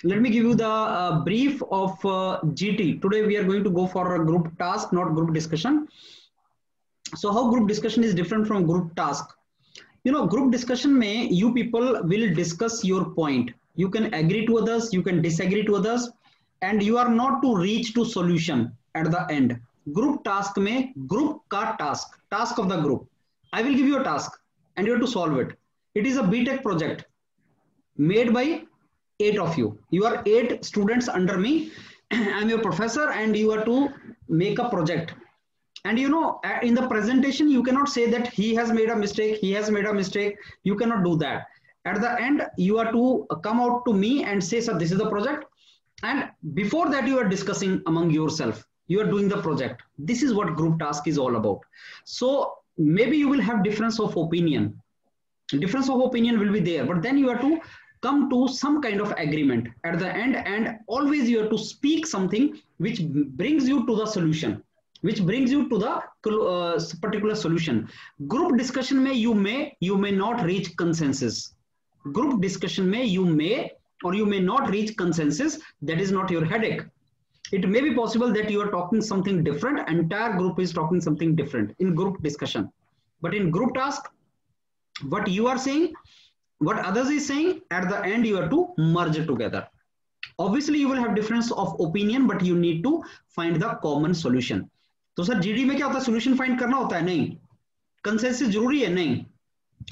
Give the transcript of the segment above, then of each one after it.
let me give you the brief of GT. Today we are going to go for a group task, not group discussion. So how group discussion is different from group task? You know, group discussion may you people will discuss your point. You can agree to others, you can disagree to others, and you are not to reach to solution at the end. Group task में group का task of the group. I will give you a task and you have to solve it. It is a BTech project made by 8 of you. You are 8 students under me. I am your professor and you are to make a project. And you know, in the presentation, you cannot say that he has made a mistake, he has made a mistake. You cannot do that. At the end, you are to come out to me and say, sir, this is the project. And before that, you are discussing among yourself. You are doing the project. This is what group task is all about. So maybe you will have difference of opinion. Difference of opinion will be there, but then you have to come to some kind of agreement at the end, and always you have to speak something which brings you to the solution, which brings you to the particular solution. Group discussion may you may not reach consensus. Group discussion may you may or you may not reach consensus. That is not your headache. It may be possible that you are talking something different, entire group is talking something different in group discussion. But in group task, what you are saying, what others is saying, at the end you have to merge it together. Obviously you will have difference of opinion, but you need to find the common solution. तो sir GD में क्या होता है, solution find करना होता है? नहीं. Consensus जरूरी है? नहीं.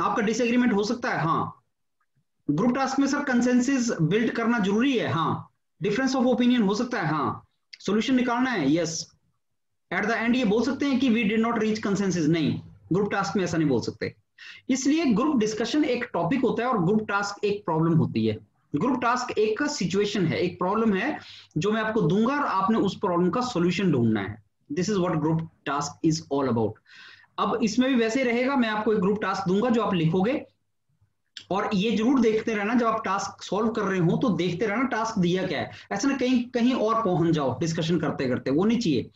आपका डिसएग्रीमेंट हो सकता है? हाँ. ग्रुप टास्क में सर कंसेंसस बिल्ड करना जरूरी है? हाँ. डिफरेंस ऑफ ओपिनियन हो सकता है? हाँ. सोल्यूशन निकालना है? यस. एट द एंड ये बोल सकते हैं कि we did not reach consensus? नहीं. ग्रुप टास्क में ऐसा नहीं बोल सकते. इसलिए ग्रुप डिस्कशन एक टॉपिक होता है और ग्रुप टास्क एक प्रॉब्लम होती है. ग्रुप टास्क एक सिचुएशन है, एक प्रॉब्लम है जो मैं आपको दूंगा और आपने उस प्रॉब्लम का सॉल्यूशन ढूंढना है. This is what group task is all about. अब इसमें भी वैसे रहेगा, मैं आपको एक ग्रुप टास्क दूंगा जो आप लिखोगे, और ये जरूर देखते रहना जब आप टास्क सॉल्व कर रहे हो तो देखते रहना टास्क दिया क्या है. ऐसा ना कहीं कहीं और पहुंच जाओ डिस्कशन करते करते, वो नहीं चाहिए.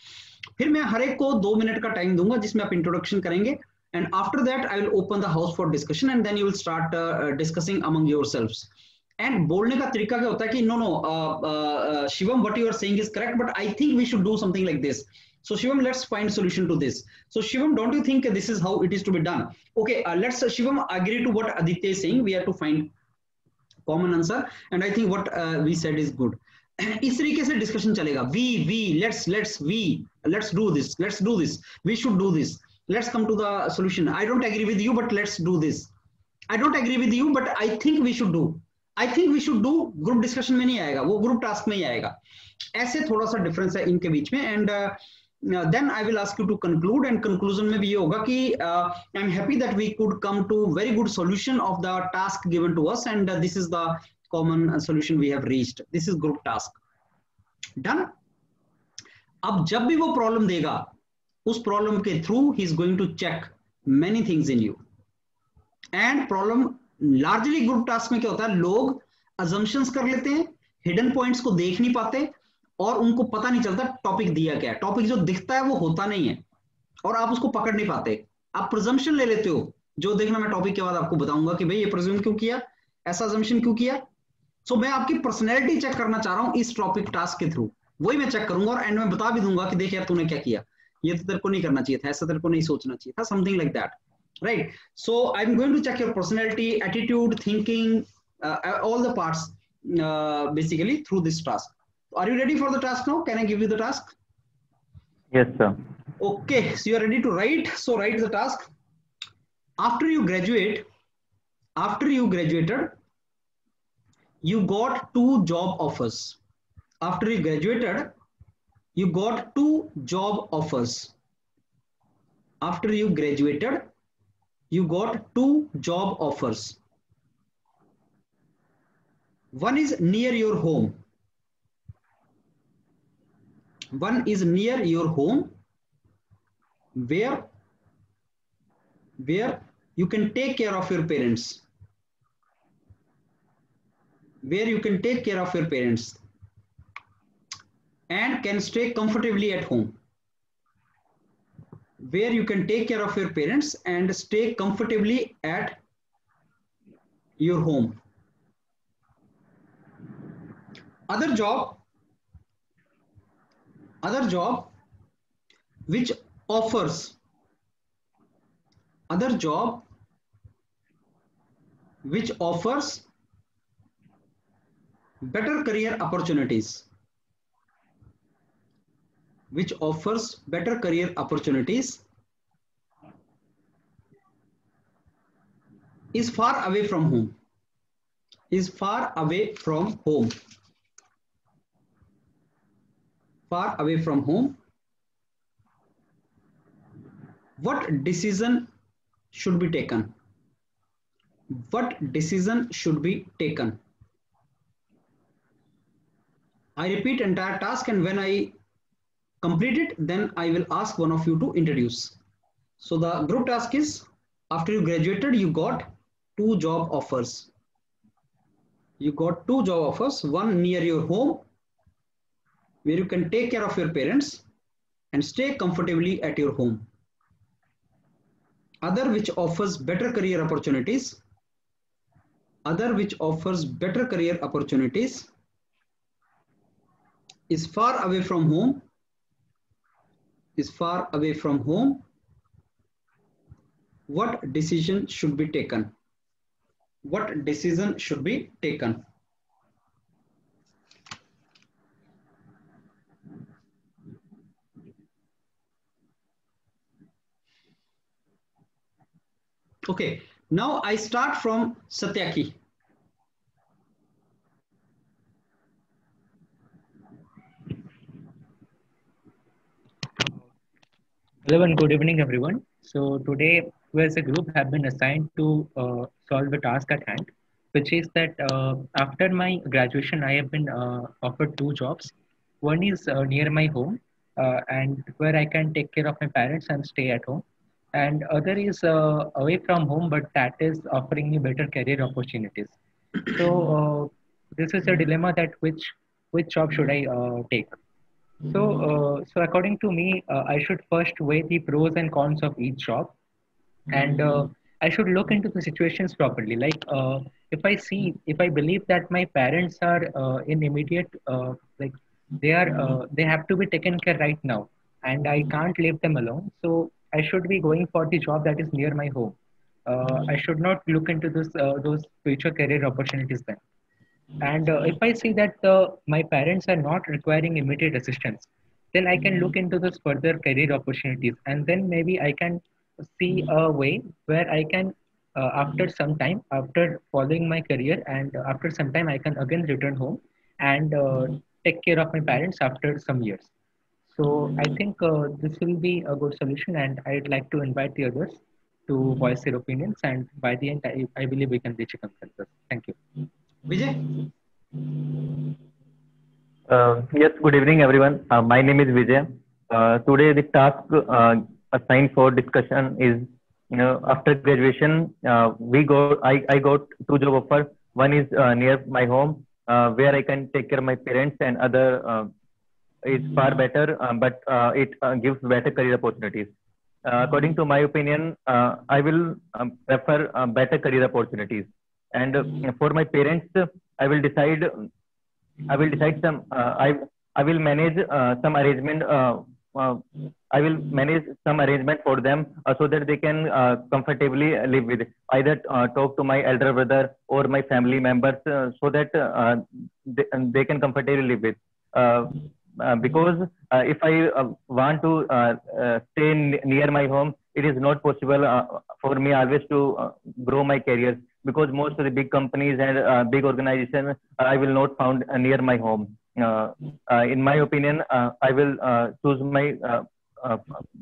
फिर मैं हर एक को 2 मिनट का टाइम दूंगा जिसमें आप इंट्रोडक्शन करेंगे, and after that I will open the house for discussion and then you will start discussing among yourselves. And बोलने का तरीका क्या होता है कि no Shivam, what you are saying is correct, but I think we should do something like this. So Shivam, let's find solution to this. So Shivam, don't you think this is how it is to be done? Okay, let's Shivam agree to what Aditya is saying. We have to find common answer, and I think what we said is good. इस तरीके से discussion चलेगा. We let's do this, we should do this. Let's come to the solution. I don't agree with you, but let's do this. I don't agree with you, but I think we should do. I think we should do. Group discussion में नहीं आएगा, वो group task में ही आएगा. ऐसे थोड़ा सा difference है इनके बीच में. And then I will ask you to conclude, and conclusion में भी ये होगा कि I'm happy that we could come to very good solution of the task given to us, and this is the common solution we have reached. This is group task. Done. अब जब भी वो problem देगा, उस problem के through he is going to check many things in you. And problem largely group task में क्या होता है, लोग अजम्पशंस कर लेते हैं, हिडन पॉइंट्स को देख नहीं पाते और उनको पता नहीं चलता टॉपिक दिया क्या है. टॉपिक जो दिखता है वो होता नहीं है और आप उसको पकड़ नहीं पाते. आप प्रिजम्पशन ले लेते हो, जो देखना मैं टॉपिक के बाद आपको बताऊंगा कि भाई ये प्रिज्यूम क्यों किया, ऐसा अजम्पशन क्यों किया. सो मैं आपकी पर्सनैलिटी चेक करना चाह रहा हूं इस टॉपिक टास्क के थ्रू. वही मैं चेक करूंगा और एंड में बता भी दूंगा कि देख यार तूने क्या किया, ये तो तेरे को नहीं करना चाहिए था, ऐसा तेरे को नहीं सोचना चाहिए था, something like that, right. So I am going to check your personality, attitude, thinking, all the parts basically through this task. Are you ready for the task now? Can I give you the task? Yes, sir. Okay, so you are ready to write. So write the task. After you graduated, you got 2 job offers. After you graduated, you got 2 job offers. After you graduated, you got 2 job offers. One is near your home. One is near your home, where you can take care of your parents. Where you can take care of your parents and can stay comfortably at home. Where you can take care of your parents and stay comfortably at your home. other job which offers better career opportunities, is far away from home. What decision should be taken? I repeat entire task, and when I complete it, then I will ask one of you to introduce. So the group task is, after you graduated, you got two job offers. One near your home, where you can take care of your parents and stay comfortably at your home. Other which offers better career opportunities, is far away from home. What decision should be taken? Okay, now I start from Satyaki. Hello and good evening, everyone. So today, we as a group have been assigned to solve the task at hand, which is that after my graduation, I have been offered two jobs. One is near my home, and where I can take care of my parents and stay at home. And other is away from home, but that is offering me better career opportunities. So this is a dilemma that which job should I take? So according to me, I should first weigh the pros and cons of each job, and I should look into the situations properly. Like if I believe that my parents are in immediate, like they have to be taken care right now, and I can't leave them alone. So I should be going for the job that is near my home. I should not look into those future career opportunities then. And if I see that my parents are not requiring immediate assistance, then I can look into those further career opportunities. And then maybe I can see a way where I can, after some time, after following my career, and after some time, I can again return home and take care of my parents after some years. So I think this will be a good solution. And I'd like to invite the others to voice their opinions. And by the end, I believe we can reach a consensus. Thank you. Vijay? Yes, good evening, everyone. My name is Vijay. Today, the task assigned for discussion is, after graduation, I got two job offers. One is near my home, where I can take care of my parents, and other is far better, but it gives better career opportunities. According to my opinion, I will prefer better career opportunities. And for my parents, I will decide. I will decide some. I will manage some arrangement. I will manage some arrangement for them so that they can comfortably live with. Either talk to my elder brother or my family members so that they can comfortably live with. Because if I want to stay near my home, it is not possible for me always to grow my career, because most of the big companies and big organizations I will not found near my home. In my opinion, I will choose my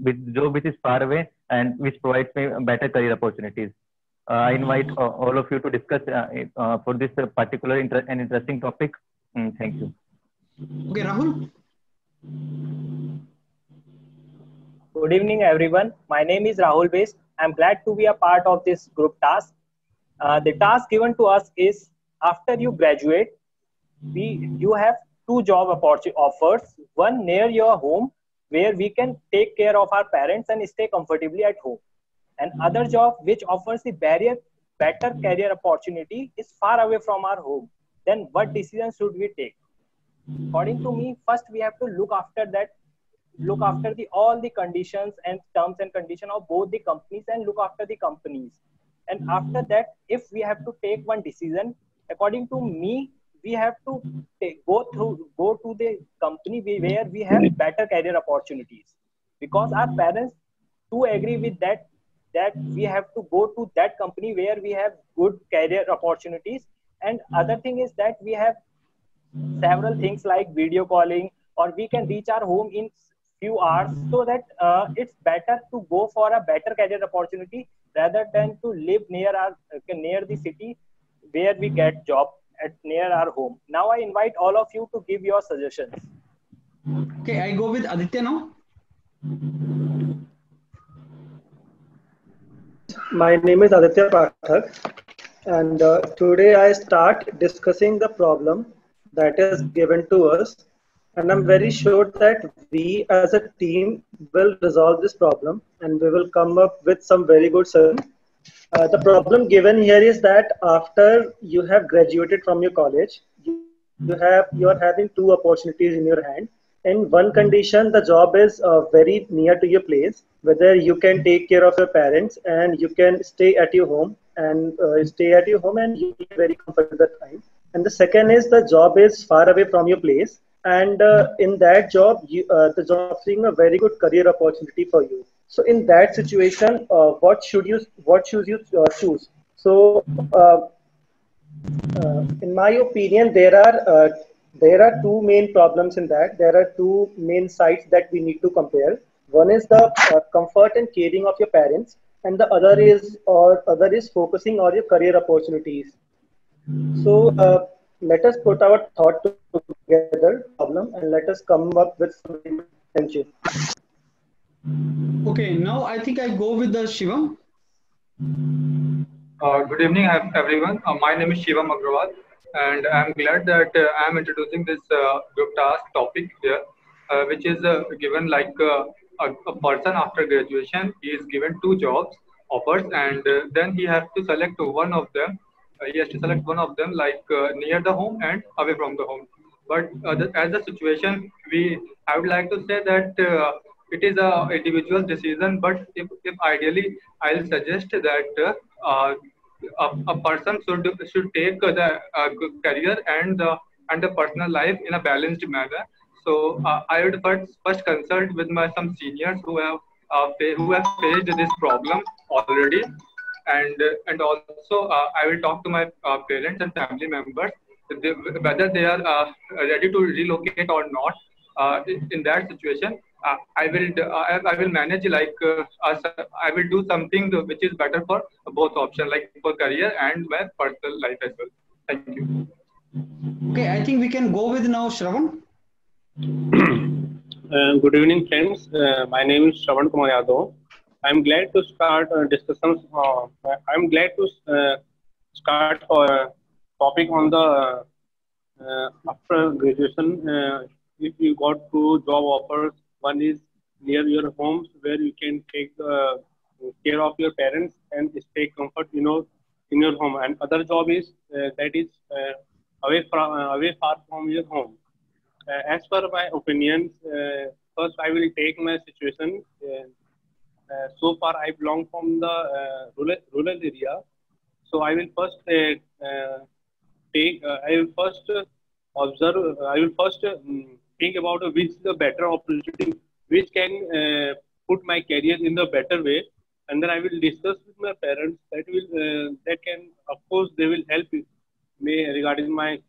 with job which is far away and which provides me better career opportunities. I invite all of you to discuss for this particular and interesting topic. Thank you. Okay, Rahul. Good evening, everyone. My name is Rahul Bes. I'm glad to be a part of this group task. The task given to us is, after you graduate, you have two job offers. One near your home, where we can take care of our parents and stay comfortably at home. And other job which offers the better career opportunity is far away from our home. Then what decision should we take? According to me, first we have to look after the all the conditions and terms and condition of both the companies, and look after the companies. And after that, if we have to take one decision, according to me, we have to go to the company where we have better career opportunities, because our parents do agree with that we have to go to that company where we have good career opportunities. And other thing is that we have several things like video calling, or we can reach our home in few hours, so that it's better to go for a better career opportunity rather than to live near the city where we get job at near our home. Now I invite all of you to give your suggestions. Okay, I go with Aditya now. My name is Aditya Pathak, and today I start discussing the problem that is given to us, and I'm very sure that we as a team will resolve this problem and we will come up with some very good solution. The problem given here is that after you have graduated from your college, you are having two opportunities in your hand. In one condition, the job is very near to your place, whether you can take care of your parents and you can stay at your home and you be very comfortable at the time. And the second is the job is far away from your place, and in that job, the job offering a very good career opportunity for you. So in that situation, what should you choose? So in my opinion, there are two main problems in that. There are two main sides that we need to compare. One is the comfort and caring of your parents, and the other is focusing on your career opportunities. So let us put our thought together, problem, and let us come up with something. Thank you. Okay, now I think I go with the Shivam. Good evening, everyone. My name is Shivam Agrawal, and I'm glad that I'm introducing this group task topic here, which is given like a person after graduation. He is given two jobs offers, and then he has to select one of them. He has to select one of them, like near the home and away from the home. But as the situation, I would like to say that it is a individual decision. But if ideally, I'll suggest that a person should take the career and the personal life in a balanced manner. So I would first consult with my some seniors who have faced this problem already, and also I will talk to my parents and family members whether they are ready to relocate or not. In that situation, I will manage like I will do something which is better for both options, like for career and my personal life as well. Thank you. Okay, I think we can go with now Shravan. Good evening, friends. My name is Shravan Kumar Yadav. I'm glad to start discussions. I'm glad to start a topic on the after graduation. If you got two job offers, one is near your homes where you can take care of your parents and stay comfort, in your home, and other job is that is away far from your home. As per my opinions, first I will take my situation. So far, I belong from the rural area, so I will first I will first observe. I will first think about which is the better opportunity, which can put my career in the better way, and then I will discuss with my parents. That can, of course, they will help me regarding my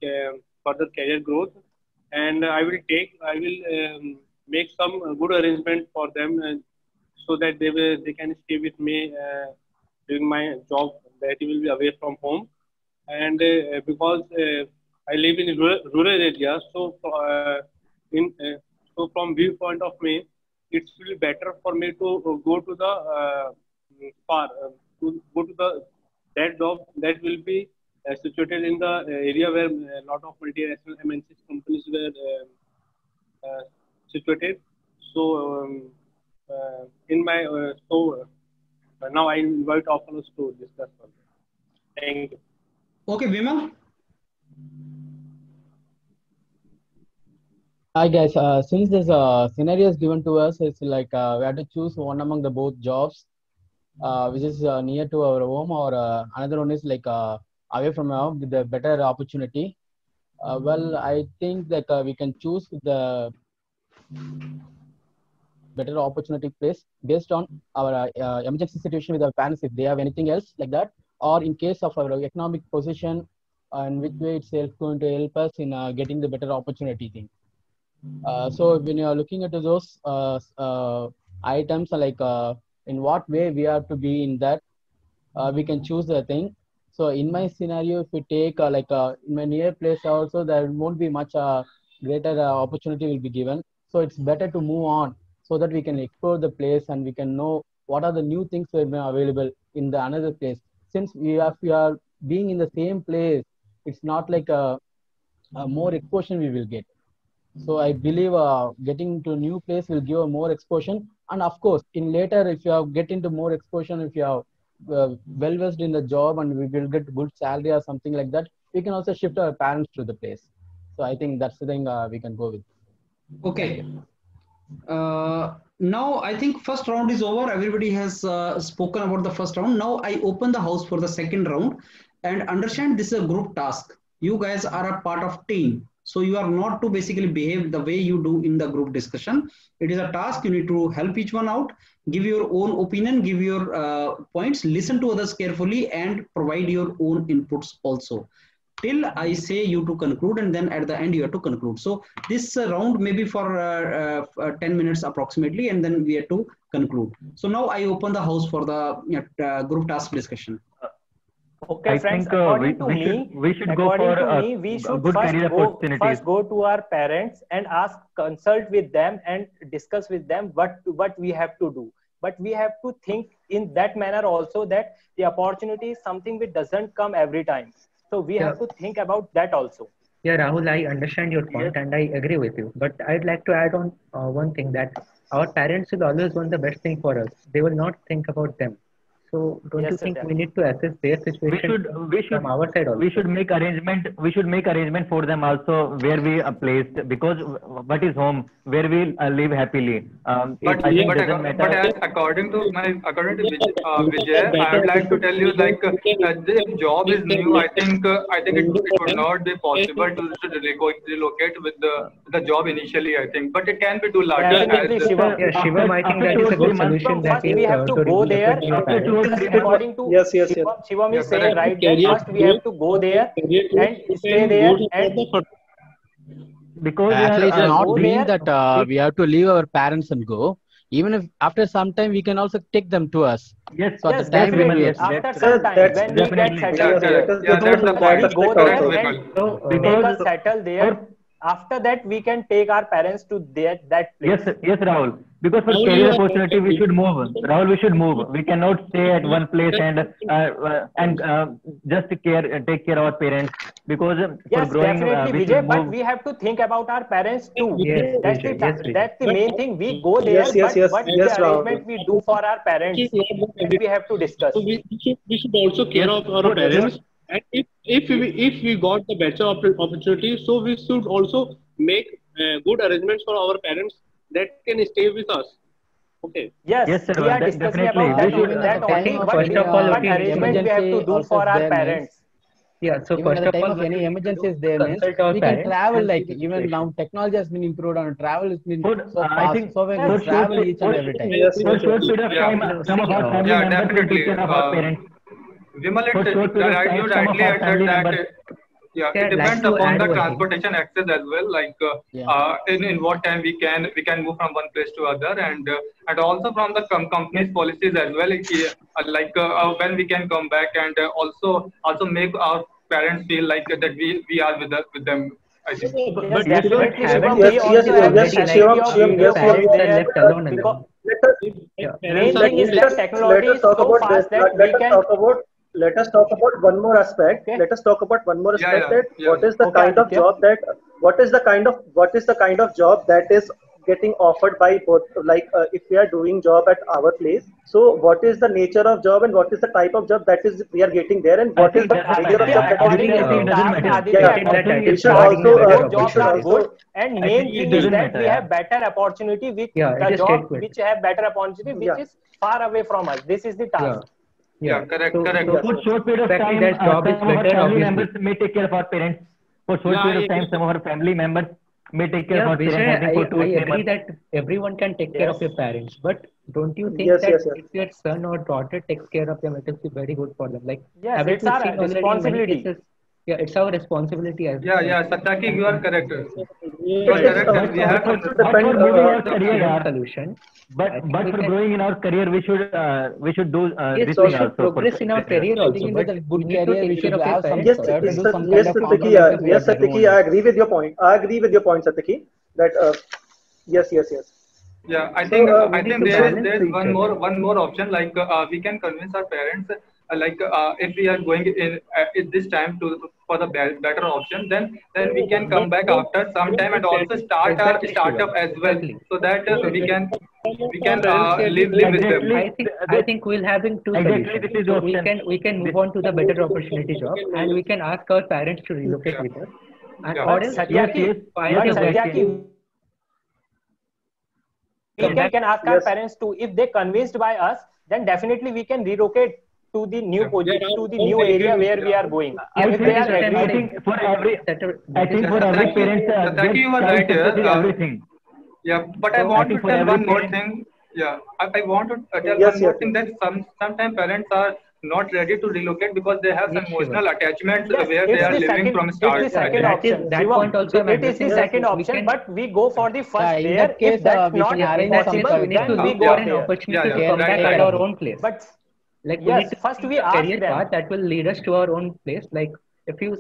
further career growth, and I will make some good arrangement for them, so that they can stay with me during my job that will be away from home. And because I live in rural area, so so from viewpoint of me, it will be better for me to go to the to go to that job that will be situated in the area where a lot of multinational MNC companies were situated. So now I invite all of us to discuss further. Thank you. Okay, Vimal. Hi guys, since this scenario is given to us, it's like we have to choose one among the both jobs, which is near to our home, or another one is like away from our home with a better opportunity. Well, I think that we can choose the better opportunity place based on our emergency situation with our parents, if they have anything else like that, or in case of our economic position, in which way it's going to help us in getting the better opportunity thing. So when you are looking at those items, like in what way we have to be in that, we can choose the thing. So in my scenario, if we take in my near place also, there won't be much greater opportunity will be given. So it's better to move on so that we can explore the place and we can know what are the new things that are available in the another place. Since we are being in the same place, it's not like a more exposure we will get. So I believe getting to a new place will give a more exposure. And of course, in later, if you have get into more exposure, if you are well versed in the job and we will get good salary or something like that, we can also shift our parents to the place. So I think that's the thing we can go with. Okay. Now I think first round is over. Everybody has spoken about the first round. Now I open the house for the second round, and understand this is a group task. You guys are a part of team. So you are not to basically behave the way you do in the group discussion. It is a task. You need to help each one out, give your own opinion, give your points, listen to others carefully, and provide your own inputs also. Till I say you to conclude, and then at the end you have to conclude. So this round may be for 10 minutes approximately, and then we have to conclude. So now I open the house for the group task discussion. Okay, I friends. think According to me, we should go for we should good career opportunities. first go to our parents and consult with them and discuss with them what we have to do. But we have to think in that manner also, that the opportunity is something which doesn't come every time. So we have to think about that also. Yeah, Rahul, I understand your point and I agree with you. But I'd like to add on one thing, that our parents will always want the best thing for us. They will not think about them. So don't you think we need to assess their situation from our side also? We should make arrangement. We should make arrangement for them also where we are placed, because what is home, where we live happily. But according to Vijay, I would like to tell you, like, this job is new. I think it would not be possible to relocate with the job initially. I think, but it can be too large. Shivam, I think that is a good solution. First, we have to go there. According to Shivam is saying, right, that first we have to go there and stay there. Because actually it's not mean that we have to leave our parents and go. Even if after some time we can also take them to us. Yes, so yes, definitely. After some time, when we get settled there, we go there and make us settle there. After that, we can take our parents to that place. Yes, Rahul. Because for career opportunity, we should move. Rahul, we should move. We cannot stay at one place and just take care of our parents. Because yes, for growing, definitely, Vijay. But we have to think about our parents too. Yes, that's the main thing. We go there, but the arrangement we do for our parents, we have to discuss. So we should also care of our parents. And if we got the better opportunity, so we should also make good arrangements for our parents that can stay with us. Okay. Yes, sir, we are discussing about that only. What arrangement we have to do for our parents? Yeah, so even first at the of time all, of any emergencies there means we can travel, like even now technology has been improved and travel has been so fast, so we can travel each and every time. For short period of time, some of our family members will take care of our parents. Vimal, you rightly said that it depends upon the transportation access as well. Like in what time we can move from one place to other, and also from the company's policies as well. When we can come back, and also make our parents feel like that we are with them. I think. But definitely, left alone. Main thing is that technology is so fast that we can. Let us talk about one more aspect. Let us talk about one more aspect. What is the kind of job that? What is the kind of job that is getting offered by both, like if we are doing job at our place, so what is the nature of job and what is the type of job that is we are getting there, and what is the nature of job that is According being to the getting? task, Yeah, Aditya, we it's should not also both we jobs should are also good, and main thing is that we have better opportunity with the job which have better opportunity which is far away from us. This is the task. Yeah, correct. For short period of Exactly, time, that job is some of our better, family obviously. members may take care of our parents. For short period of time, some of our family members may take care of our parents. I think for 2 or 3 I agree months. that everyone can take care of your parents, but don't you think Yes, that yes, yes. if your son or daughter takes care of them, it will be very good for them? Like, Yes, haven't it's you our seen already in many responsibility. cases? Yeah, it's our responsibility as Yeah, Satyaki, you are correct. You are Yes, correct. We have also to. But depend. for moving our the career, yeah. solution. But I think but we for can- growing in our career, we should do Yes, this we thing should also. For progress in our career I think also, in but the we good need to career, we take care should of your have some, parents Yes, also. we have to do some yes, kind of Satyaki, compromises yes, at the room. Satyaki, I agree with your point. I agree with your point, Satyaki. That yes. Yeah, I So think we I need think to there is balance there's each other. one more option, like we can convince our parents, like if we are going in this time to for the better option, then we can come back after some time and also start our Exactly, startup Shivam. as well, Exactly. so that we can live with them. Exactly. I think we'll having two Exactly, solutions. this is the So option. we can move on to the better opportunity job, and we can ask our parents to relocate Yeah. with us, and Yeah. or But else Satyaki, yes. find but a way. Satyaki, we Come back. can ask our Yes. parents to, if they convinced by us, then definitely we can relocate to the new project, to the new area where we are going. I If think, they are that I agreed. think for every, That I is think for the- every parent, Satyaki, their you are child right here. success is everything. Yeah, but I So, want I think to for tell every one more parent, thing. Yeah, I want to tell Yes, one more yes, thing, that sometimes parents are not ready to relocate because they have some Yes, Shivam. emotional attachments Yes, where they it's are the living from second. start. It's the second that is option. that Shivam, point also I'm it is the addressing. second We option, can- but we go for the first in there. that case, If that's we not can arrange that some case, possible, we need to then we look go for an there. opportunity to Yeah, come back right. at our own place. But Like we yes, need to first choose we a ask career them. path that will lead us to our own place. Like if you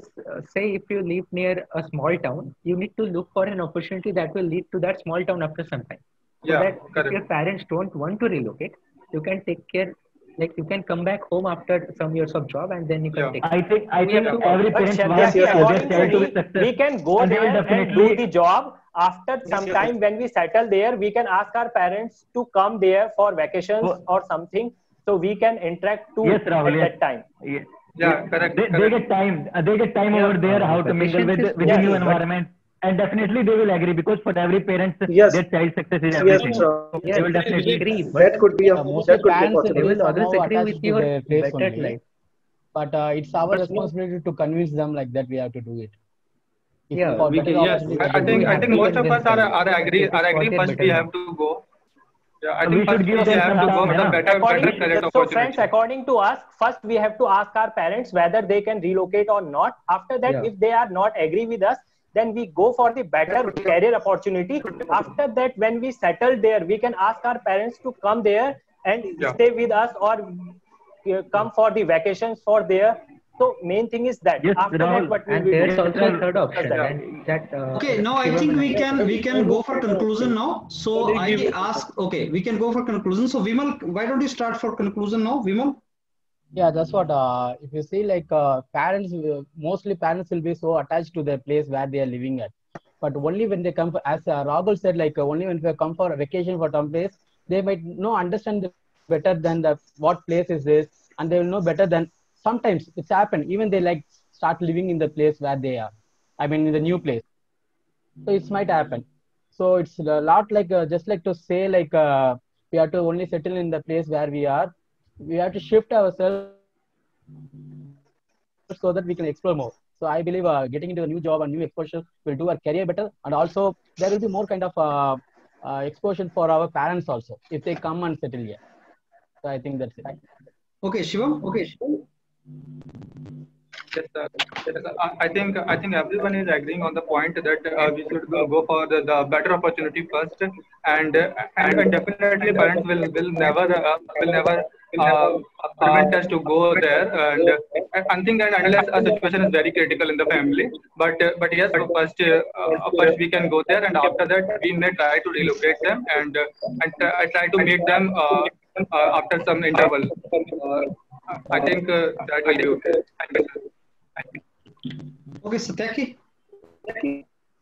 say if you live near a small town, you need to look for an opportunity that will lead to that small town after some time. So Yeah, that if correct. your parents don't want to relocate, you can take care. Like you can come back home after some years of job and then you can Yeah. take. I think We have to- every But parent Satyaki, wants their according to child to be me, successful. we can go And they will there and do definitely- the job. After some time, when we settle there, we can ask our parents to come there for vacations or something, so we can interact too Yes, Rahul, at yes. that time. Yeah, correct. They get time. They get time over there how to mingle with vacations is with the new okay, but- environment, and definitely they will agree because for every parent, Yes. their child success is Yes, everything. sure. They will definitely agree, but That could be a Most that could be a parents will possibility. they be will always somehow agree with attached to your their place better only. life. But it's our responsibility to convince them like that we have to do it. If Yeah, for we better can- yes, opportunity, I we have to think do I it. think most of us are agree For first their we better have to go. Yeah, I We think should first give we them have some to go time, for the yeah. better career So opportunity. friends, according to us, first we have to ask our parents whether they can relocate or not. After that, Yeah. if they are not agree with us, then we go for the better career opportunity. After that, when we settle there, we can ask our parents to come there and Yeah. stay with us or come for the vacations for there. So main thing is that. Yes, After Rahul. that, what will And we do? there's also a third option, Yeah. and that Okay, now I Shivam think will- we can go for conclusion now. So I ask, okay, we can go for conclusion. So Vimal, why don't you start for conclusion now, Vimal? Yeah, that's what. If you see, like parents, mostly parents will be so attached to their place where they are living at. But only when they come, as Rahul said, like only when they come for a vacation for some place, they might understand better than the what place is this, and they will know better than. Sometimes it's happened. Even they like start living in the place where they are. I mean, in the new place. So it might happen. So it's a lot like just like to say like we have to only settle in the place where we are. We have to shift ourselves so that we can explore more. So I believe getting into a new job and new exposure will do our career better, and also there will be more kind of exposure for our parents also if they come and settle here. So I think that's it. Okay, Shivam. Yes, sir. Yes, sir. I think everyone is agreeing on the point that we should go for the better opportunity first, and definitely parents will never prevent us to go there, and until and unless a situation is very critical in the family. But yes, first we can go there, and after that we may try to relocate them and I try to meet them after some interval. I think that will be okay. Thank you, sir. Okay, Satyaki.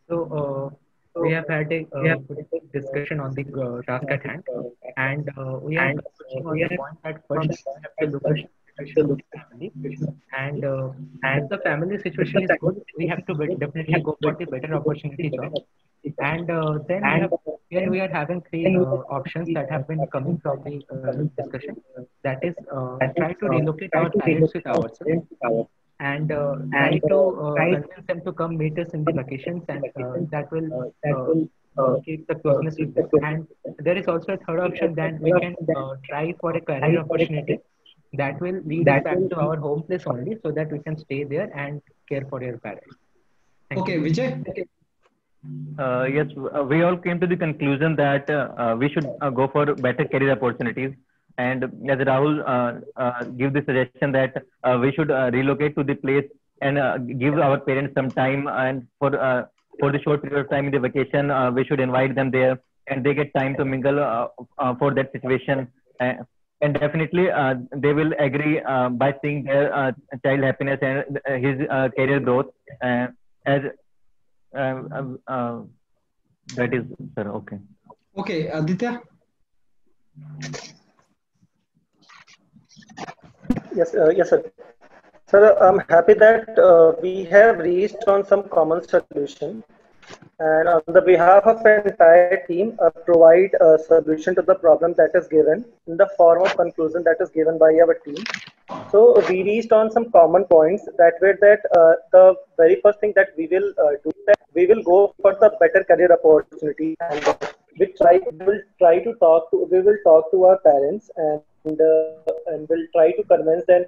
So we have had a good discussion on the task at hand, and we are touching on the point that first we have to look at the situation of the family, and if the family situation is good, we have to definitely go for the better opportunity job. And then we are having three options that have been coming from the discussion. That is, try to relocate our parents with ourselves, and try to convince them to come meet us in the vacations, and that will keep the closeness with them. And there is also a third option that we can try for a career opportunity that will lead us back to our home place only, so that we can stay there and care for your parents. Okay, Vijay. Yes, we all came to the conclusion that we should go for better career opportunities. And as Rahul give the suggestion that we should relocate to the place and give our parents some time, and for the short period of time in the vacation, we should invite them there, and they get time to mingle for that situation. And definitely they will agree by seeing their child happiness and his career growth. As that is, sir. Okay. Okay, Aditya. Yes, yes, sir. Sir, I'm happy that we have reached on some common solution, and on the behalf of the entire team, provide a solution to the problem that is given in the form of conclusion that is given by our team. So we reached on some common points that were that the very first thing that we will do, that we will go for the better career opportunity, and we will talk to our parents, and we'll try to convince them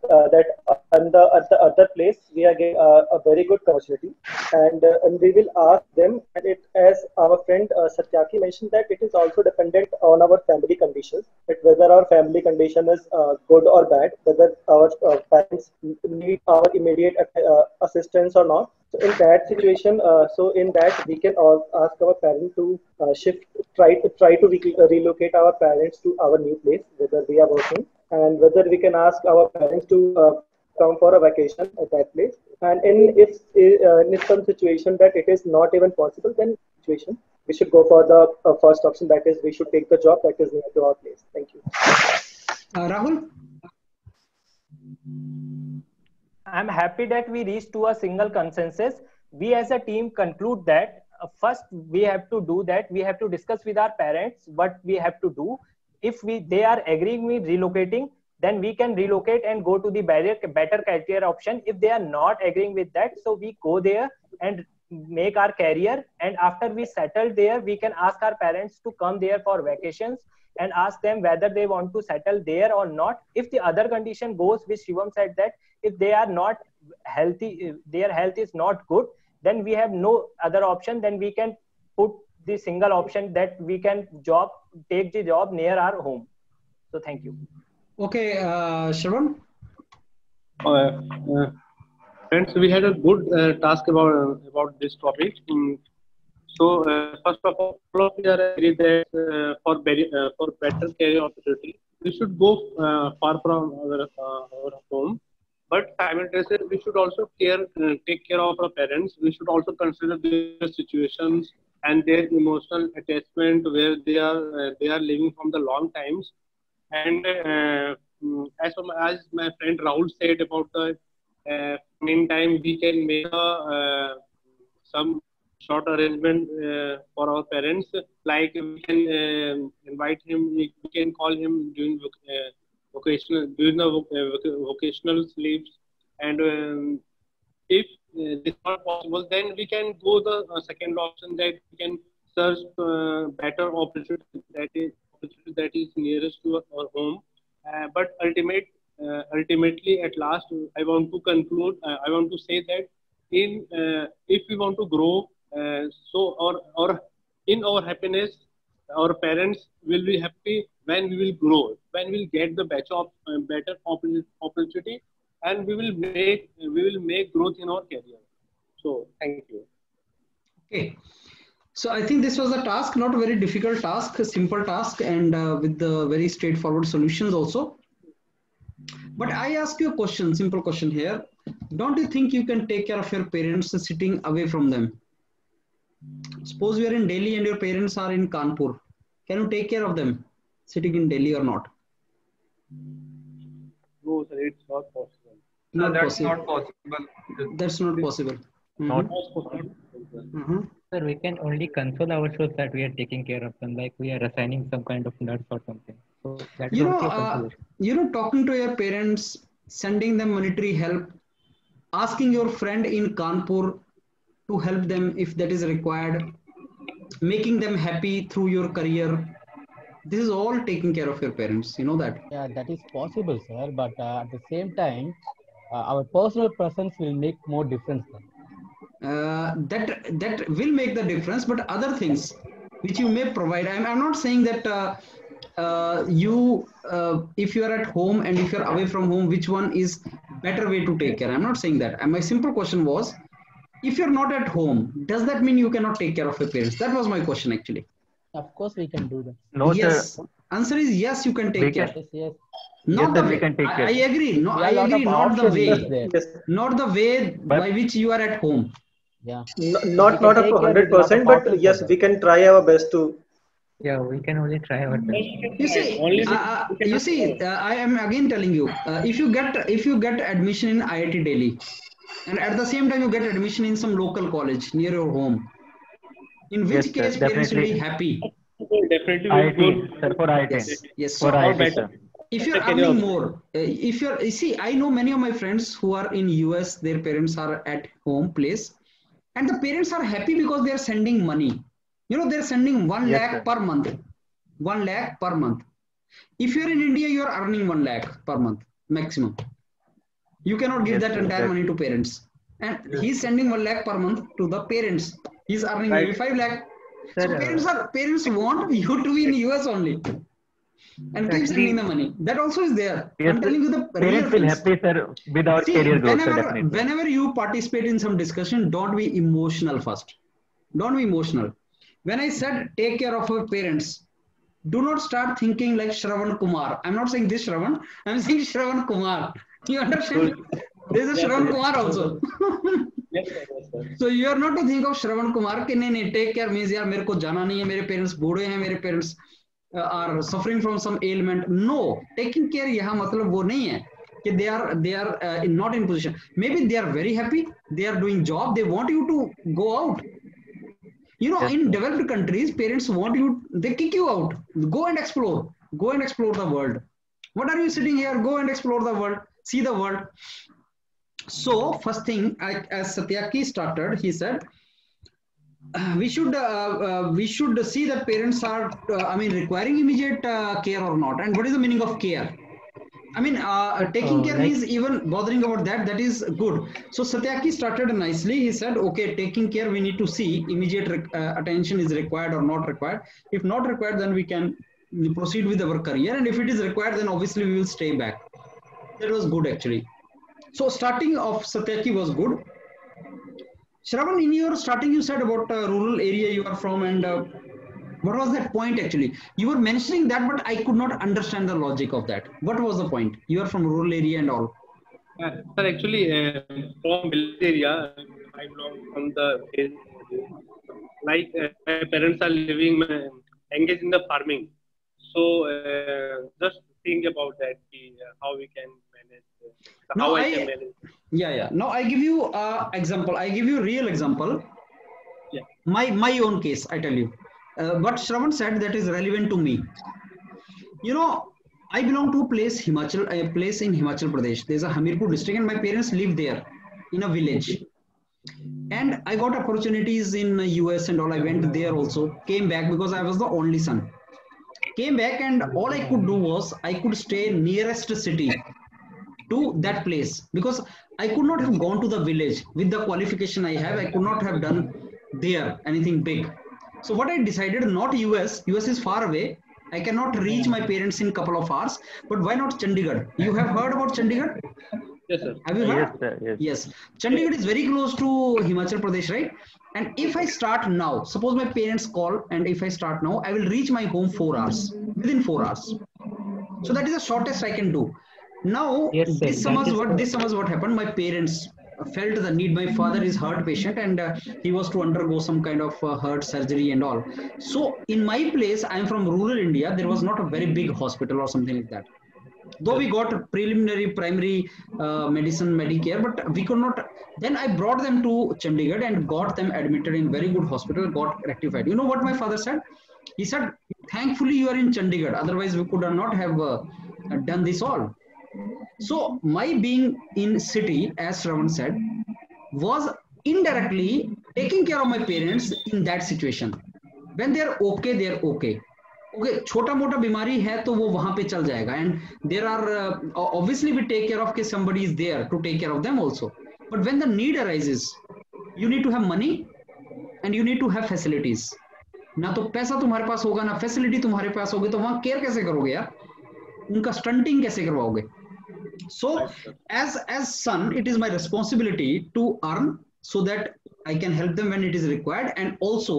that at the other place we are getting a very good opportunity, and we will ask them, and it, as our friend Satyaki mentioned, that it is also dependent on our family conditions, that whether our family condition is good or bad, whether our parents need our immediate assistance or not. So in that situation, we can all ask our parents to try to relocate our parents to our new place, whether we are working, and whether we can ask our parents to come for a vacation at that place. And in some situation that it is not even possible, then situation we should go for the first option, that is we should take the job that is near to our place. Thank you. Rahul? I'm happy that we reached to a single consensus. We as a team conclude that first we have to do that. We have to discuss with our parents what we have to do. If they are agreeing with relocating, then we can relocate and go to the better career option. If they are not agreeing with that, so we go there and make our career. And after we settle there, we can ask our parents to come there for vacations and ask them whether they want to settle there or not. If the other condition goes, which Shivam said, that if they are not healthy, their health is not good, then we have no other option. Then we can put the single option that we can take the job near our home. So thank you. Okay, Shravan? Friends, we had a good task about this topic. So first of all we are agreed that for better career opportunity, we should go far from our home. But simultaneously, we should also take care of our parents. We should also consider their situations and their emotional attachment, where they are living from the long times. And as my friend Rahul said about the meantime, we can make some short arrangement for our parents. Like we can invite him, we can call him during vocational leaves, and if this is not possible, then we can go the second option, that we can search better opportunity that is nearest to our home. But ultimately, at last, I want to conclude. I want to say that if we want to grow, in our happiness, our parents will be happy when we will grow, when we will get the better opportunity, and we will make growth in our career. So thank you. Okay. So I think this was a task, not a very difficult task, a simple task, and with the very straightforward solutions also. But I ask you a question, simple question here. Don't you think you can take care of your parents sitting away from them? Suppose you are in Delhi and your parents are in Kanpur. Can you take care of them sitting in Delhi or not? No, sir, it's not possible. Not That's possible. not possible. That's not possible. Not Sir, we can only console ourselves that we are taking care of them, like we are assigning some kind of nurse or something. So that is also a consolation. Talking to your parents, sending them monetary help, asking your friend in Kanpur to help them if that is required, making them happy through your career. This is all taking care of your parents. You know that. Yeah, that is possible, sir. But at the same time, our personal presence will make more difference. That will make the difference, but other things which you may provide. I'm not saying that if you are at home and if you're away from home, which one is better way to take care. I'm not saying that. And my simple question was, if you're not at home, does that mean you cannot take care of your parents? That was my question actually. Of course, we can do that. No, Yes. sir. Answer is yes, you can take care. Yes, yes. Not Yes, the sir, we way. can take care. I agree. No, There I are a lot agree. of Not the options way. there. Yes. Not the way But- by which you are at home. Yeah. Not can up to take care with 100%, lot of but yes, options. we can try our best to. Yeah, we can only try our best. You see, I am again telling you, if you get admission in IIT Delhi, and at the same time you get admission in some local college near your home, in which Yes, sir, case parents will be definitely. happy. Definitely will IIT, sir, for IIT. Yes, yes. For So IIT, sir. if you're earning more, you see, I know many of my friends who are in US, their parents are at home place, and the parents are happy because they are sending money. They're sending 1 Yes, lakh sir. per month. 1 lakh per month. If you're in India, you're earning 1 lakh per month maximum. You cannot give Yes, that sir, entire that- money to parents. And he's sending 1 lakh per month to the parents. He's earning Right. maybe 5 lakh. Sir, So parents want you to be in US only. And keep sending the money. That also is there. Yes, I'm telling you the real Parents will things. happy, sir, with our See, career growth, sir, definitely. whenever you participate in some discussion, don't be emotional first. Don't be emotional. When I said take care of your parents, do not start thinking like Shravan Kumar. I'm not saying this Shravan. I'm saying Shravan Kumar. You understand? There's a Shravan Kumar also. Yes, sir, yes, sir. So you are not to think of Shravan Kumar कि नहीं take care means यार मेरे को जाना नहीं है, मेरे parents बूढ़े हैं, मेरे parents are suffering from some ailment. No, taking care यहाँ मतलब वो नहीं है कि they are not in position. Maybe they are very happy, they are doing job, they want you to go out. Yes, In sir. developed countries, parents want you, they kick you out. Go and explore the world. What are you sitting here? Go and explore the world, see the world. So first thing, as Satyaki started, he said, we should see that parents are, requiring immediate care or not. And what is the meaning of care? Taking care means even bothering about that. That is good. So Satyaki started nicely. He said, okay, taking care, we need to see immediate attention is required or not required. If not required, then we can proceed with our career. And if it is required, then obviously we will stay back. That was good actually. So starting of Satyaki was good. Shravan, in your starting, you said about rural area you are from, and what was that point actually? You were mentioning that, but I could not understand the logic of that. What was the point? You are from rural area and all. Sir, actually, from village area, I belong from the village. Like my parents are living, engaged in the farming. So just think about that, how we can manage, how I can manage. Yeah. Now I give you example. I give you a real example. Yeah. My own case, I tell you. What Shravan said that is relevant to me. I belong to a place in Himachal Pradesh. There's a Hamirpur district, and my parents live there in a village. And I got opportunities in US and all. I went there also. Came back because I was the only son. Came back, and all I could do was I could stay nearest city to that place, because I could not have gone to the village with the qualification I have. I could not have done there anything big. So what I decided, not US is far away. I cannot reach my parents in couple of hours, but why not Chandigarh? You have heard about Chandigarh? Yes, sir. Have you heard? Yes, sir. Yes. Chandigarh is very close to Himachal Pradesh, right? And if I start now, suppose my parents call, and if I start now, I will reach my home 4 hours, within 4 hours. So that is the shortest I can do. Now, Yes, sir. this summers what happened. My parents felt the need. My father is heart patient, and he was to undergo some kind of heart surgery and all. So in my place, I am from rural India. There was not a very big hospital or something like that. Though we got preliminary primary medicine, Medicare, but we could not. Then I brought them to Chandigarh and got them admitted in very good hospital, got rectified. You know what my father said? He said, thankfully you are in Chandigarh, otherwise we could not have done this all. So my being in city, as Shravan said, was indirectly taking care of my parents in that situation. When they are okay, they are okay. Okay, छोटा मोटा बीमारी है तो वो वहां पे चल जाएगा, and there are obviously we take care of कि somebody is there to take care of them also. But when the need arises, you need to have money and you need to have facilities. ना तो पैसा तुम्हारे पास होगा ना facility तुम्हारे पास होगी, तो वहां केयर कैसे करोगे यार, उनका स्टंटिंग कैसे करवाओगे? So as son, it is my responsibility to earn so that I can help them when it is required, and also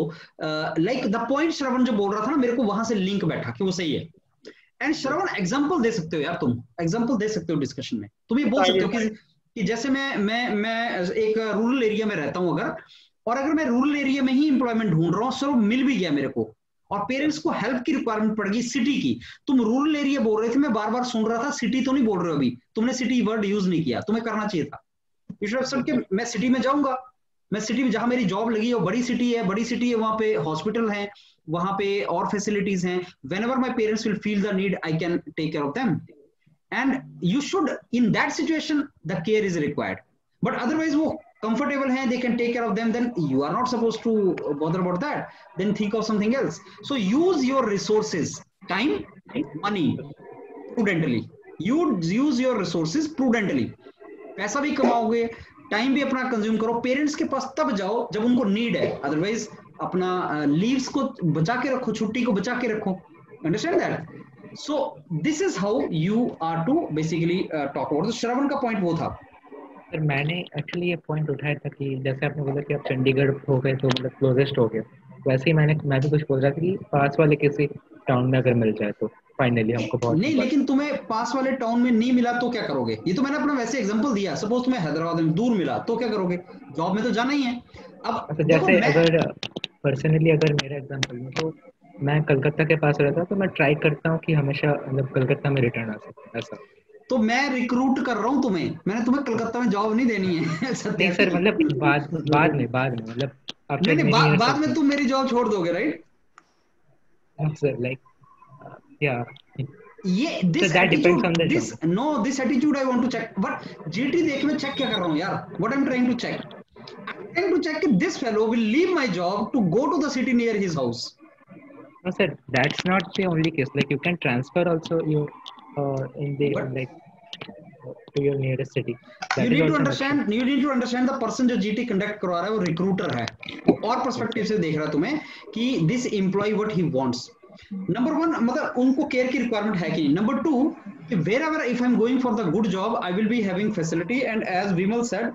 like the point श्रवण जो बोल रहा था ना, मेरे को वहां से लिंक बैठा कि वो सही है. एंड श्रवण एग्जांपल दे सकते हो यार, तुम एग्जांपल दे सकते हो डिस्कशन में. तुम ये बोल सकते हो कि जैसे मैं एक रूरल एरिया में रहता हूँ अगर मैं रूरल एरिया में ही एम्प्लॉयमेंट ढूंढ रहा हूँ, सर मिल भी गया मेरे को, और पेरेंट्स को हेल्प की रिक्वायरमेंट पड़ गई सिटी की. तुम रूरल एरिया बोल रहे थे, मैं बार बार सुन रहा था, सिटी तो नहीं बोल रहे हो अभी, तुमने सिटी वर्ड यूज नहीं किया, तुम्हें करना चाहिए था. यू शुड हैव सेड कि मैं सिटी में जाऊंगा, मैं सिटी में जहां मेरी जॉब लगी है वो बड़ी सिटी है, वहां पे हॉस्पिटल है, वहां पे और फैसिलिटीज हैं. Whenever my parents will feel the need, I can take care of them, and you should in that situation the care is required. But otherwise वो comfortable hai, they can take care of them, then you are not supposed to bother about that. Then think of something else. So use your resources, time, money prudently. You use your resources prudently. पैसा भी कमाओगे, time भी अपना consume करो. Parents के पास तब जाओ जब उनको नीड है, अदरवाइज अपना लीव्स को बचा के रखो, छुट्टी को बचा के रखो. Understand that? So this is how you are to basically talk about. Shravan का पॉइंट वो था. सर मैंने एक्चुअली ये पॉइंट उठाया था कि जैसे आपने बोला कि आप चंडीगढ़ हो गए तो मतलब क्लोजेस्ट हो गए, वैसे ही मैं भी कुछ बोल रहा था कि पास वाले किसी टाउन में अगर मिल जाए तो फाइनली हमको बहुत नहीं. लेकिन तुम्हें पास वाले टाउन में नहीं मिला तो क्या करोगे? ये तो मैंने अपना वैसे एग्जांपल दिया. सपोज तुम्हें हैदराबाद में दूर मिला तो क्या करोगे? जॉब में तो जाना ही है. अब जैसे अगर पर्सनली अगर मेरा एग्जांपल में, तो मैं कलकत्ता के पास रहता तो मैं ट्राई करता हूँ कि हमेशा मतलब कलकत्ता में रिटर्न आ सकता ऐसा. तो मैं रिक्रूट कर रहा हूँ तुम्हें, मैंने तुम्हें कलकत्ता में जॉब नहीं देनी है. नहीं सर, मतलब बाद में मतलब नहीं बाद में तुम मेरी जॉब छोड़ दोगे, राइट? सर लाइक या ये this attitude I want to check. But GT देख मैं चेक क्या कर रहा हूँ यार, what I am trying to check, I am to check this fellow will leave my job to go to the city near his house. No sir, that's not the only case. Like you can transfer also your in the like to your nearest city. You need to understand the person जो GT conduct करवा रहा है वो recruiter है, और perspective से देख रहा है तुम्हें कि this employ what he wants. Number 1 मतलब उनको केयर की रिक्वायरमेंट है कि नहीं. नंबर 2 कि wherever if I am going for the good job I will be having facility, and as Vimal said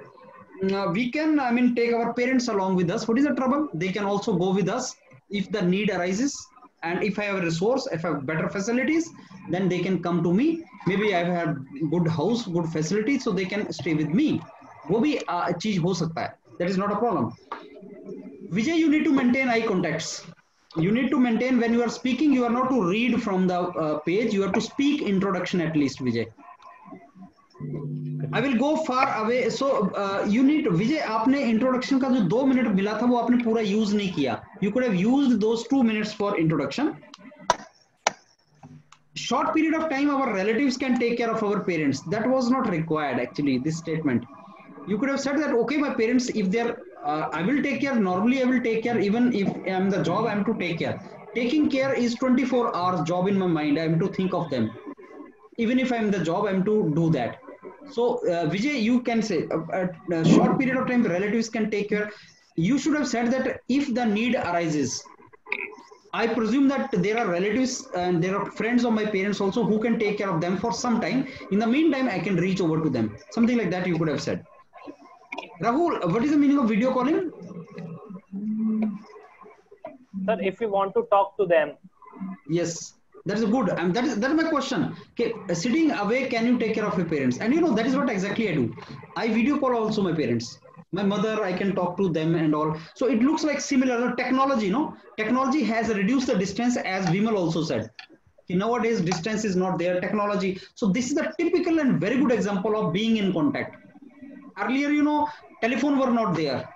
we can take our parents along with us. What is the trouble? They can also go with us if the need arises, and if I have a resource, if I have better facilities, then they can come to me. Maybe I have good house, good facilities, so they can stay with me. वो भी चीज हो सकता है. That is not a problem. Vijay, you need to maintain eye contacts. You need to maintain when you are speaking. You are not to read from the page. You have to speak introduction at least, Vijay. I will go far away. So you need to, Vijay, आपने introduction का जो 2 minute मिला था वो आपने पूरा use नहीं किया. You could have used those 2 minutes for introduction. Short period of time our relatives can take care of our parents. That was not required actually, this statement. You could have said that okay, my parents, if they're I will take care, normally I will take care, even if I am the job I am to take care. Taking care is 24 hours job in my mind. I am to think of them. Even if I am the job I am to do that. So Vijay, you can say a short period of time relatives can take care. You should have said that if the need arises. I presume that there are relatives and there are friends of my parents also who can take care of them for some time. In the meantime, I can reach over to them. Something like that you could have said. Rahul, what is the meaning of video calling? Sir, if you want to talk to them. Yes. That is good. That is my question. Okay, sitting away, can you take care of your parents? And that is what exactly I do. I video call also my parents. My mother, I can talk to them and all. So it looks like similar. Technology, technology has reduced the distance, as Vimal also said. Nowadays, distance is not there. Technology. So this is a typical and very good example of being in contact. Earlier, telephone were not there.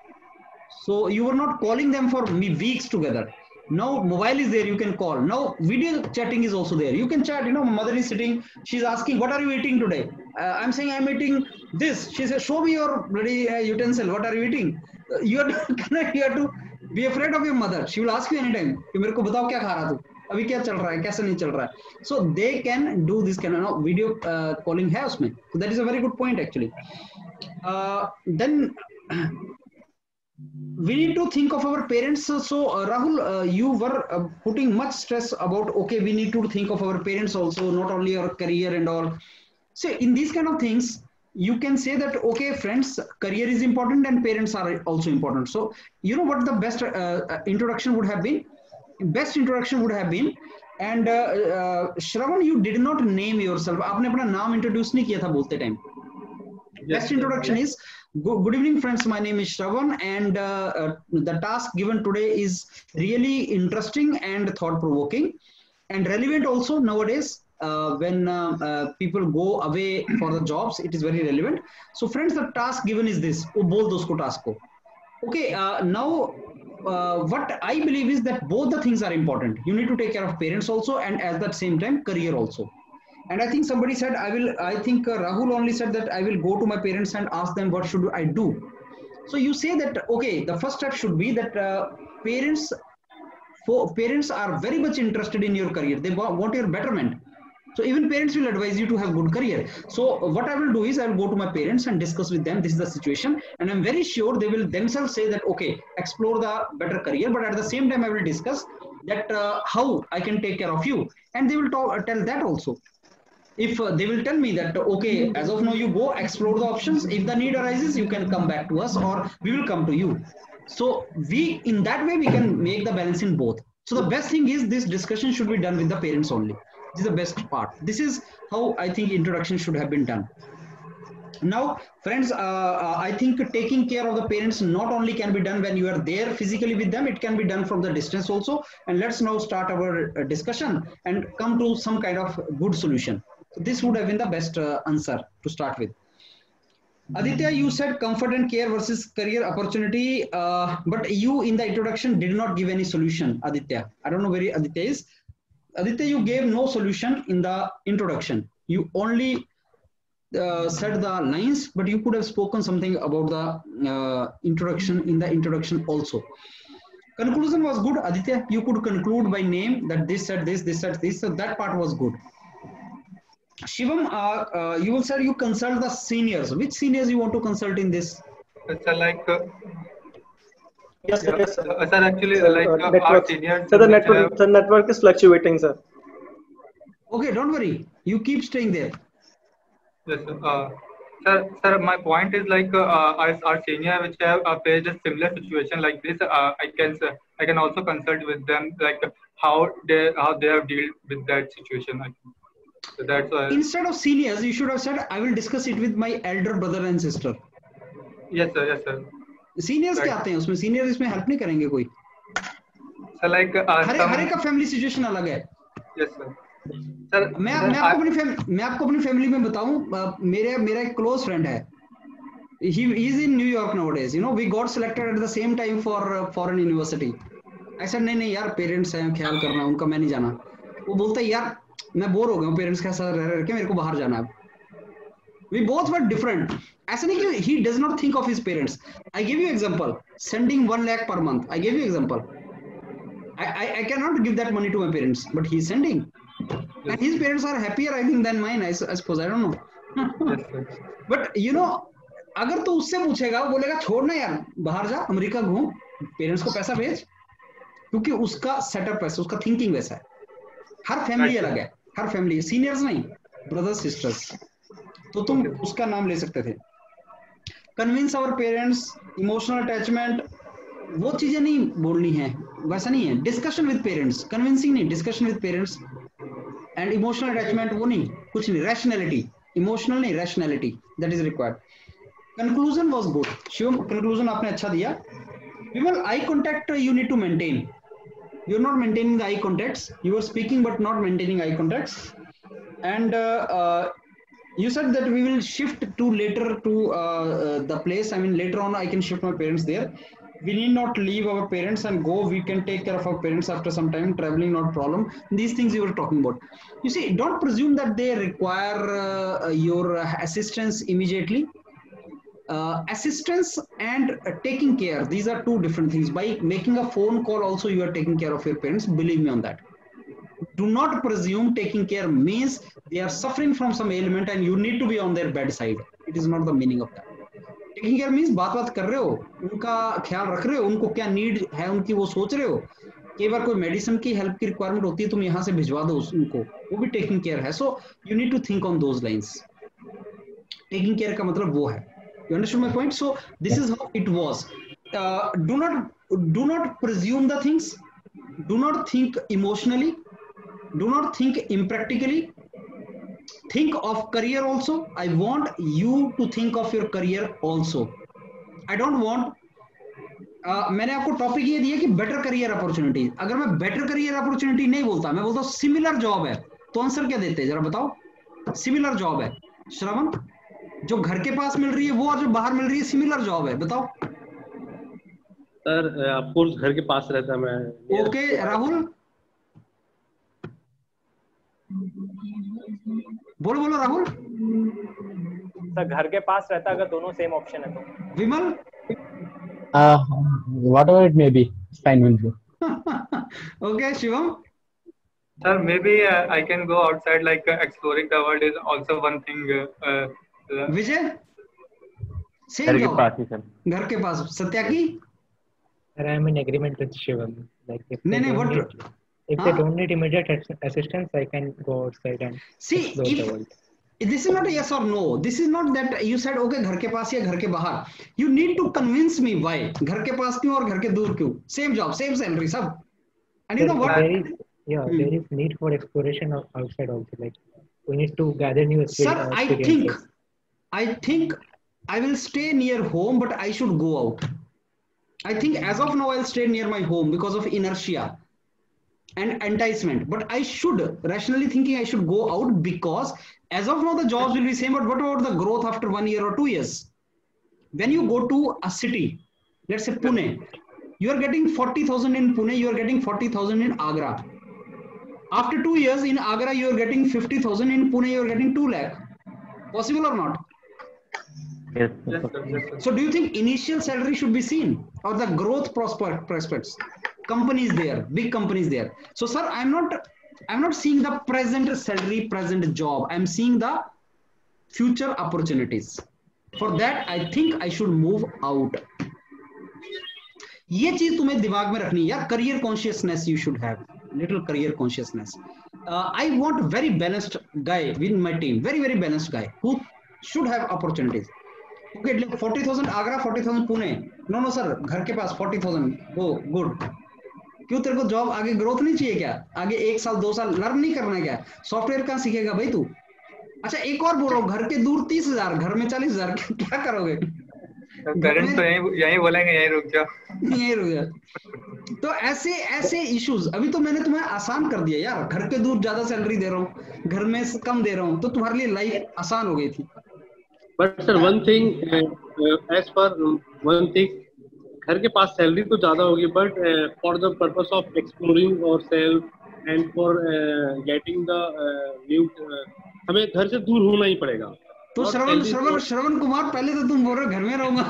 So you were not calling them for weeks together. Now mobile is there, you can call. Now video chatting is also there. You can chat. My mother is sitting, she's asking, what are you eating today? I'm saying I'm eating this. She says, show me your bloody utensil. What are you eating? You have to be afraid of your mother. She will ask you anytime, मेरे को बताओ क्या खा रहा तू, अभी क्या चल रहा है, कैसे नहीं चल रहा है. So they can do this kind of video calling है उसमें. So that is a very good point actually. Then we need to think of our parents. So Rahul, you were putting much stress about, okay, we need to think of our parents also, not only our career and all. So in these kind of things, you can say that, okay, friends, career is important and parents are also important. So what the best introduction would have been? Best introduction would have been, and Shravan, you did not name yourself. आपने अपना नाम introduce नहीं किया था बोलते time. Best introduction is, good evening friends, my name is Shravan, and the task given today is really interesting and thought-provoking and relevant also nowadays. When people go away for the jobs, it is very relevant. So friends, the task given is this. बोल दो उसको task को. Okay, now what I believe is that both the things are important. You need to take care of parents also, and at that same time career also. And I think somebody said, I think Rahul only said that I will go to my parents and ask them what should I do. So you say that, okay, the first step should be that parents are very much interested in your career. They want your betterment. So even parents will advise you to have good career. So what I will do is I will go to my parents and discuss with them, this is the situation. And I'm very sure they will themselves say that, okay, explore the better career. But at the same time, I will discuss that how I can take care of you. And they will tell that also. If they will tell me that, okay, as of now you go explore the options, if the need arises you can come back to us or we will come to you. So in that way we can make the balance in both. So the best thing is this discussion should be done with the parents only. This is the best part. This is how I think introduction should have been done. Now friends, I think taking care of the parents not only can be done when you are there physically with them, it can be done from the distance also. And let's now start our discussion and come to some kind of good solution. So this would have been the best answer to start with. Aditya, you said comfort and care versus career opportunity, but you in the introduction did not give any solution, Aditya. I don't know where Aditya is. Aditya, you gave no solution in the introduction. You only said the lines, but you could have spoken something about the introduction in the introduction also. Conclusion was good, Aditya. You could conclude by name that this said this, this said this. So that part was good. Shivam, you will say you consult the seniors. Which seniors you want to consult in this? Sir, like yes, sir. Yes, sir. Sir, actually, our seniors. So the network is fluctuating, sir. Okay, don't worry. You keep staying there. Yes, sir. My point is like our senior which have faced a similar situation like this. I can also consult with them like how they have dealt with that situation. I think. So that's why. Instead of seniors, you should have said, I will discuss it with my elder brother and sister. Yes, sir. Yes, sir. Seniors क्या आते हैं उसमें? Seniors इसमें help नहीं करेंगे कोई. Sir, like हर एक का family situation अलग है. Yes, sir. Sir, मैं आपको अपनी family में बताऊं, मेरा एक close friend है. He is in New York nowadays. We got selected at the same time for foreign university. I said नहीं यार parents हैं, ख्याल करना उनका, मैं नहीं जाना. वो बोलता है यार मैं बोर हो गया हूँ पेरेंट्स के साथ रह के, मेरे को बाहर जाना है. We both were different. ऐसा नहीं कि he does not think of his parents. I give you example. Sending 1 lakh per month. I give you example. I cannot give that money to my parents, but he's sending. And his parents are happier, I think, than mine. I suppose. I don't know. But अगर तो उससे पूछेगा, वो बोलेगा छोड़ ना यार, बाहर जा, अमेरिका घूम, पेरेंट्स को पैसा भेज, क्योंकि उसका सेटअप वैसा, उसका थिंकिंग वैसा है. हर फैमिली अलग है, हर फैमिली, सीनियर्स नहीं, ब्रदर्स सिस्टर्स. तो तुम उसका नाम ले सकते थे. Convince our parents, emotional attachment, वो चीजें नहीं बोलनी है, वैसा नहीं है. डिस्कशन विद पेरेंट्स, कन्विंसिंग नहीं, discussion with parents. And emotional attachment वो नहीं, कुछ नहीं, रैशनैलिटी, इमोशनल नहीं, rationality that is required. Conclusion was good. Shivam, conclusion आपने अच्छा दिया. Vimal, eye contact you need to maintain. You are not maintaining the eye contacts. You are speaking but not maintaining eye contacts. And you said that we will shift to later to the place. I mean, later on I can shift my parents there. We need not leave our parents and go. We can take care of our parents after some time. Traveling not problem. These things you were talking about. You see, don't presume that they require your assistance immediately. Assistance and taking care, these are two different things. By making a phone call also you are taking care of your parents. Believe me on that. Do not presume taking care means they are suffering from some ailment and you need to be on their bedside. It is not the meaning of that. Taking care means बात कर रहे हो, उनका ख्याल रख रहे हो, उनको क्या नीड है उनकी वो सोच रहे हो. कई बार कोई मेडिसिन की हेल्प की रिक्वायरमेंट होती है, तुम यहाँ से भिजवा दो उनको, वो भी टेकिंग केयर है. So you need to think on those lines. Taking care का मतलब वो है. You understand my point? So this is how it was. Do not presume the things. Do not think emotionally. Do not think impractically. Think of career also. I want you to think of your career also. I don't want मैंने आपको topic ये दिया कि better career opportunity. अगर मैं better career opportunity नहीं बोलता, मैं बोलता हूँ सिमिलर जॉब है, तो आंसर क्या देते हैं जरा बताओ? सिमिलर जॉब है. श्रवण, जो घर के पास मिल रही है वो और जो बाहर मिल रही है सिमिलर जॉब है, बताओ. सर ऑफकोर्स घर के पास रहता मैं. ओके राहुल, बोलो बोलो राहुल. सर घर के पास रहता अगर दोनों सेम ऑप्शन है तो. विमल, whatever it may be, it's fine with me. okay. Shivam, sir, maybe I can go outside, like exploring the world is also one thing. Vijay, घर के पास ही सर. घर के पास. सत्या की? Sir, I am in agreement with Shivam. Like if they don't need immediate assistance, I can go outside and see explore the world. This is not a yes or no. This is not that you said okay घर के पास या घर के बाहर. You need to convince me why. घर के पास क्यों और घर के दूर क्यों? Same job, same salary, सब. And you know what? There is need for exploration outside also. Like we need to gather new experiences. Sir, I think I will stay near home, but I should go out. I think as of now I'll stay near my home because of inertia and enticement. But I should, rationally thinking, I should go out because as of now the jobs will be same. But what about the growth after 1 year or 2 years? When you go to a city, let's say Pune, you are getting 40,000 in Pune, you are getting 40,000 in Agra. After 2 years in Agra, you are getting 50,000. In Pune, you are getting 2 lakh. Possible or not? Yes. So do you think initial salary should be seen or the growth prospects? Companies there, big companies there. So sir, I'm not seeing the present salary, present job. I'm seeing the future opportunities. For that, I think I should move out. ये चीज तुम्हें दिमाग में रखनी है यार. Career consciousness you should have. Little career consciousness. I want very balanced guy with my team. Very, very balanced guy who should have opportunities. Okay, 40,000 Agra, 40,000 Pune. No sir, घर के पास 40,000. Go, good. क्यों तेरे को job आगे growth नहीं चाहिए क्या? आगे 1 साल 2 साल लर्न नहीं करना है क्या? सॉफ्टवेयर कहाँ सीखेगा भाई तू? अच्छा एक और बोल रहा हूँ, घर के दूर 30,000, घर में 40,000, क्या करोगे? पेरेंट्स तो यही बोलेंगे यही रुक जाओ. यही रुक जाओ. तो ऐसे इश्यूज. अभी तो मैंने तुम्हें आसान कर दिया यार. घर के दूर ज्यादा सैलरी दे रहा हूँ, घर में कम दे रहा हूँ, तो तुम्हारे लिए लाइफ आसान हो गई थी. But sir one thing, as per one thing, घर के पास सैलरी तो ज्यादा होगी, but for the purpose of exploring और self and for getting the new, हमें घर से दूर होना ही पड़ेगा. तो श्रवण कुमार, पहले तो तुम बोल रहे हो घर में रहूंगा.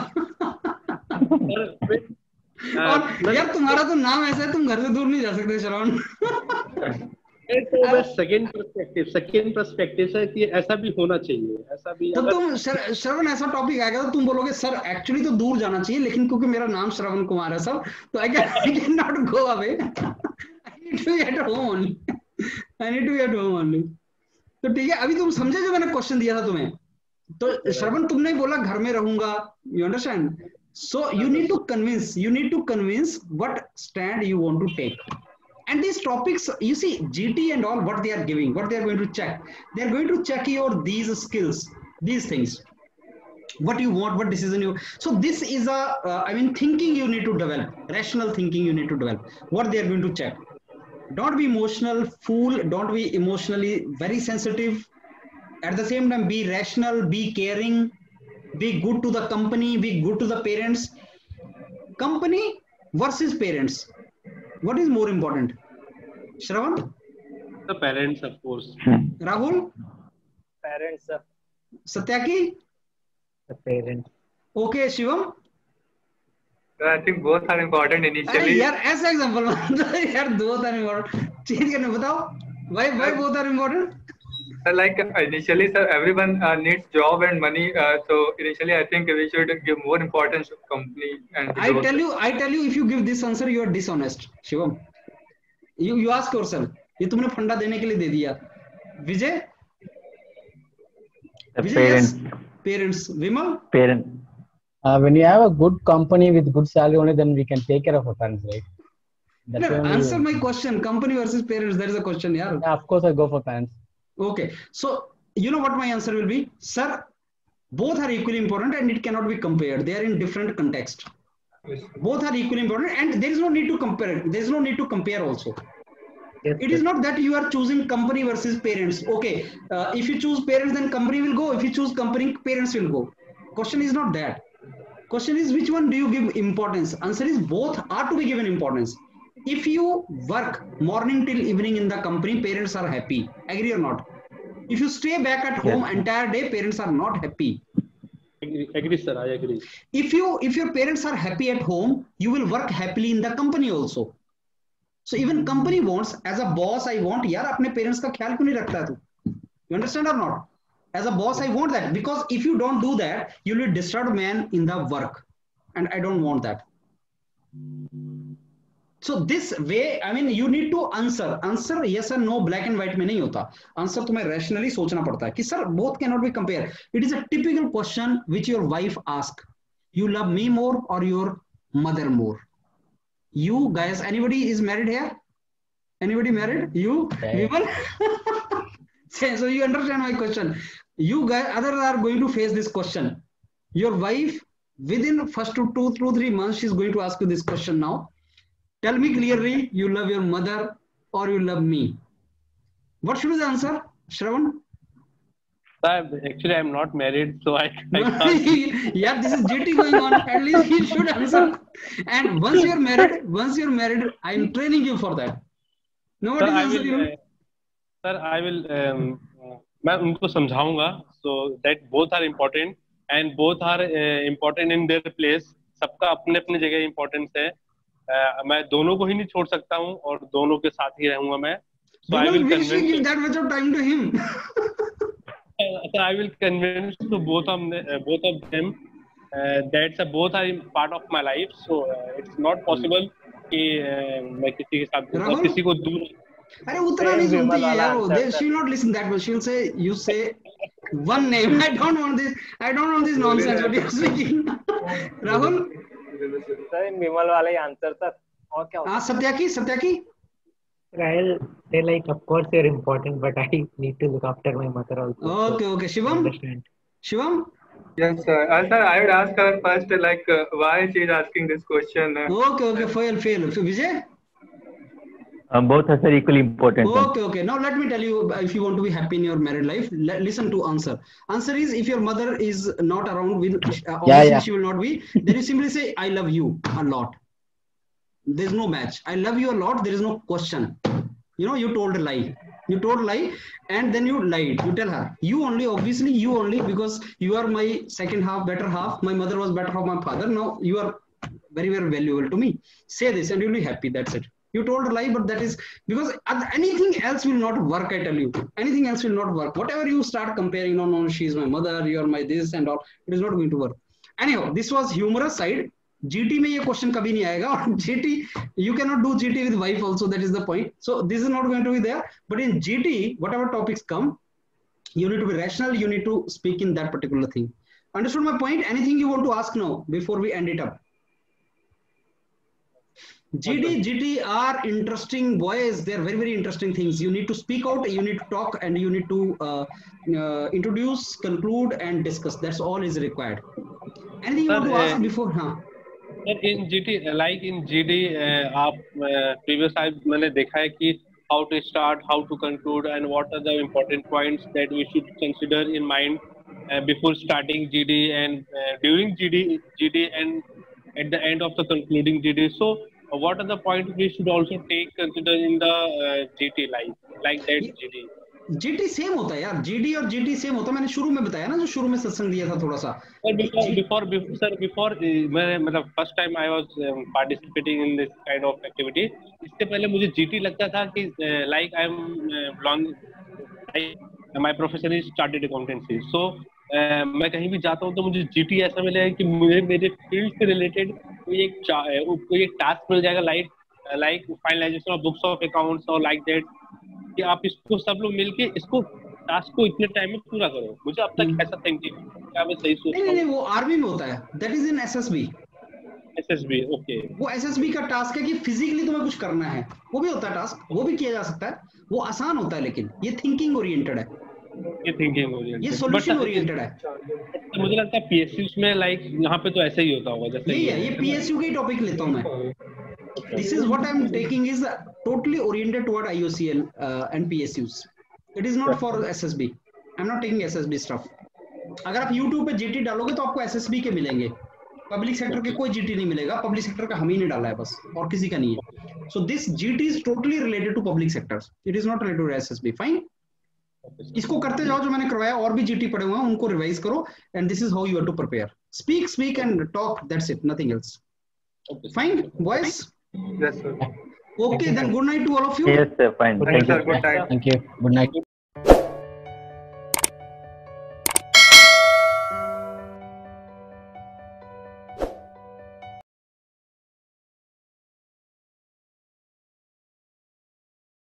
और यार तुम्हारा तो नाम ऐसा है, तुम घर से दूर नहीं जा सकते श्रवण. तो सेकंड पर्सपेक्टिव से कि ऐसा भी होना चाहिए, ऐसा भी. तो तुम श्रवण ऐसा टॉपिक आएगा तो तुम बोलोगे सर एक्चुअली तो दूर जाना चाहिए, लेकिन क्योंकि मेरा नाम श्रवण कुमार है सब, तो I can not go away. I need to be at home only. तो ठीक है, अभी तुम समझे जो मैंने क्वेश्चन दिया था तुम्हें. तो श्रवण तुमने बोला घर में रहूंगा. You understand? So you need to convince what stand you want to take. And these topics, you see, GT and all, what they are giving, what they are going to check. They are going to check your these skills, these things. What you want, what decision you. So this is a, I mean, thinking you need to develop, rational thinking you need to develop. What they are going to check. Don't be emotional fool. Don't be emotionally very sensitive. At the same time, be rational, be caring, be good to the company, be good to the parents. Company versus parents. What is more important? Shravan? The parents, of course. Rahul? Parents. Satyaki? The parents. Okay, Shivam? I think both are important initially. यार ऐसा example यार both are important. Change करने बताओ. Why both are important? Like initially, sir, everyone needs job and money. So initially, I think we should give more importance to company and. I tell you, if you give this answer, you are dishonest, Shivam. You ask yourself. ये तुमने फंडा देने के लिए दे दिया. विजय? Parents. Yes. Parents. Vimal? Parents. When you have a good company with good salary only, then we can take care of our parents, right? That's No, answer my question. Company versus parents. That is a question, yeah. Yeah, of course, I go for parents. Okay. So, you know what my answer will be? Sir, both are equally important and it cannot be compared. They are in different context. Both are equally important and there is no need to compare. There is no need to compare also. Yes, it is not that you are choosing company versus parents. Okay. If you choose parents, then company will go. If you choose company, parents will go. Question is not that. Question is which one do you give importance? Answer is both are to be given importance. If you work morning till evening in the company, parents are happy. Agree or not? If you stay back at home entire day, parents are not happy. Agree, sir. I agree. If your parents are happy at home, you will work happily in the company also. So even company wants, as a boss, I want, यार अपने parents का ख्याल क्यों नहीं रखता है तू? You understand or not? As a boss, I want that because if you don't do that, you will disturb man in the work, and I don't want that. So this way, I mean, you need to answer yes or no, black and white में नहीं होता. Answer तुम्हें rationally सोचना पड़ता है कि sir both cannot be compared. It is a typical question which your wife asks. You love me more or your mother more? You guys, anybody is married here? Anybody married? You people? So you understand my question. You guys, others are going to face this question. Your wife, within first 2 to 3 months, she's going to ask you this question now. Tell me clearly, you love your mother or you love me? What should be the answer, Shravan? Actually, I'm not married, so I can't. Yeah, this is GT going on. At least you should answer. And once you're married, I'm training you for that. No, what is answer you? Sir, I will. मैं उनको समझाऊंगा. So that both are important and both are important in their place. सबका अपने अपने जगह importance है. मैं दोनों को ही नहीं छोड़ सकता हूँ और दोनों के साथ ही रहूंगा मैं. So I will convince. Give that much of time to him. So I will convince to both of them that both are part of my life. So it's not possible कि मैं किसी के साथ दूर किसी को दूर. अरे उतना नहीं सुनती है यार वो. She will not listen that much. She will say, you say one name. I don't want this nonsense what you are speaking. Rahul. Sir Vimal वाला ही आंसर सर. और क्या? हाँ सत्याकी. I'll say like, of course you're important, but I need to look after my mother also. Okay. Shivam? Shivam? Yes, sir. Sir, I would ask her first, like, why she is asking this question. Okay. Fail. Vijay? Both are equally important. Okay. Now let me tell you, if you want to be happy in your married life, listen to answer. Answer is, if your mother is not around, obviously she will not be, then you simply say, I love you a lot. There's no match. I love you a lot. There is no question. You told a lie. And then you lied. You tell her, you only, because you are my second half, better half. My mother was better half my father. Now you are very, very valuable to me. Say this and you'll be happy. That's it. You told a lie, but that is because anything else will not work. I tell you, anything else will not work. Whatever you start comparing, no, she's my mother, you are my this and all, it is not going to work. Anyhow, this was humorous side. GT में ये question कभी नहीं आएगा और GT you cannot do GT with wife also, that is the point. So this is not going to be there. But in GT, whatever topics come, you need to be rational. You need to speak in that particular thing. Understood my point? Anything you want to ask now before we end it up? GT are interesting boys. They are very, very interesting things. You need to speak out, you need to talk, and you need to introduce, conclude, and discuss. That's all is required. Anything you want to ask before? In GT, like in GD, आप previous time मैंने देखा है कि how to start, how to conclude, and what are the important points that we should consider in mind before starting GD and during GD and at the end of the concluding GD. So, what are the points we should also take consider in the GT like that GD? GT same होता है यार, GD और GT same होता है. मैंने शुरू में बताया ना, जो शुरू में सत्संग दिया था थोड़ा सा. Before मैं मतलब first time I was participating in this kind of activity. इससे पहले मुझे GT लगता था कि like I am belong, my profession is chartered accountancy. So मैं कहीं भी जाता हूँ तो मुझे GT ऐसा मिलेगा कि मुझे मेरे फील्ड से रिलेटेड कोई एक टास्क मिल जाएगा, like finalization of books of accounts और like that, कि आप इसको सब लोग मिलके इसको टास्क को इतने टाइम में पूरा करो. मुझे अब तक ऐसा थिंकिंग, क्या मैं सही सोच रहा हूं? नहीं, वो आर्मी में होता है. That is in SSB. Okay. वो SSB का टास्क है कि फिजिकली तुम्हें कुछ करना है. वो भी होता है टास्क, वो भी किया जा सकता है. वो आसान होता है, लेकिन ये थिंकिंग ओरिएंटेड है. ये सॉल्यूशन ओरिएंटेड है. मुझे लगता है PSUs में लाइक यहाँ पे तो ऐसा ही होता होगा. जैसे ये PSU के टॉपिक लेता हूँ मैं. This is what I am taking is totally oriented toward IOCL and PSUs. It is not for SSB. I am not taking SSB stuff. अगर आप YouTube पे GT डालोगे तो आपको SSB के मिलेंगे. पब्लिक सेक्टर के कोई GT नहीं मिलेगा. पब्लिक सेक्टर का हम ही नहीं डाला है बस, और किसी का नहीं है. So this GT is totally related to public sectors. It is not related to SSB. Fine. इसको करते जाओ जो मैंने करवाया. और भी GT पढ़े हुए हैं, उनको रिवाइज करो. And this is how you have to prepare. Speak and talk. That's it. Nothing else. Fine, boys. Yes, sir. Okay, then good night to all of you. Yes, sir. Fine. Thank you, sir. Good night. Thank you. Good night.